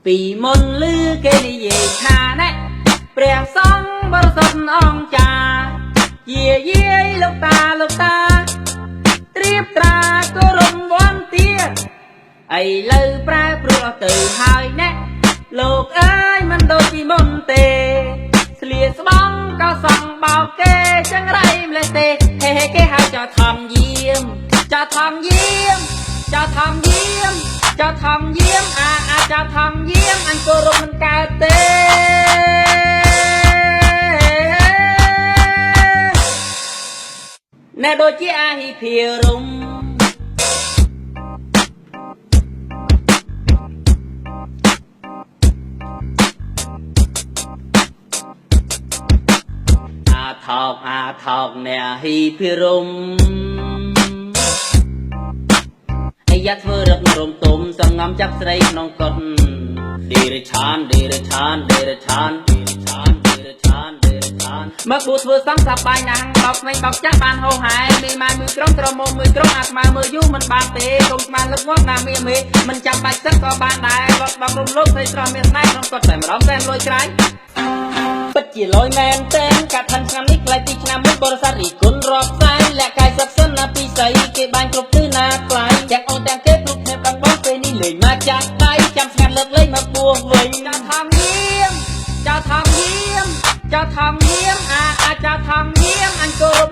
ពីមុនឮគេនិយាយថាណែព្រះសង្ឃបរិសុទ្ធអង្គចាយាយាយលោកតាត្រៀបត្រាគោរពវន្ទាឥឡូវប្រែប្រួលទៅហើយណែលោកអើយមិនដូចពីមុនទេស្លៀកស្បង់ក៏សង់បោកគេចង្រៃម្លេះទេហេគេហៅចោលធំយាមចោលធំយាមចោលធំយាមចោលធំយាមចោលធំយាមអញគោរពមិនកើតទេណែដូចជាអាហិភិរមអាថោកអ្នកហ៊ីភិរមអាយ៉ាធ្វើរឹករំទុំសំងំចាប់ស្រីក្នុងកុដឌីរឆានមកគួធ្វើសំសាបាយណាស់បោកស្វែងបោកចាស់បានហោហែមីម៉ែមួយក្រុមត្រមមួយក្រុមអាស្មើមើលយូរមិនបានទេកុំស្មានលឹកងាប់ណាមីមិនចាំបាច់ទឹកក៏បានដែរគាត់បងរំលោភស្រីស្រស់មានស្នេហ៍ក្នុងគាត់តែម្ដងតែលួយក្រៃពិតជាលយមែនតែនកាត់ឋានឆ្នាំនេះផ្លែពីឆ្នាំមុនបរិស័ទរីគុណរាប់ផ្សាយលក្ខកាយសັບសិនណាពីស្អីគេបាញ់គ្រប់ទិសណាផ្លាយទាំងអូនទាំងគេគ្រប់គ្នាបាំងបងពេលនេះលេងមកចាស់ដៃចាំស្ងាត់លើកលែងមកបួសវិញចោលថងយាមចោលថងយាមចោលថងយាមចោលថងយាមអញគោរព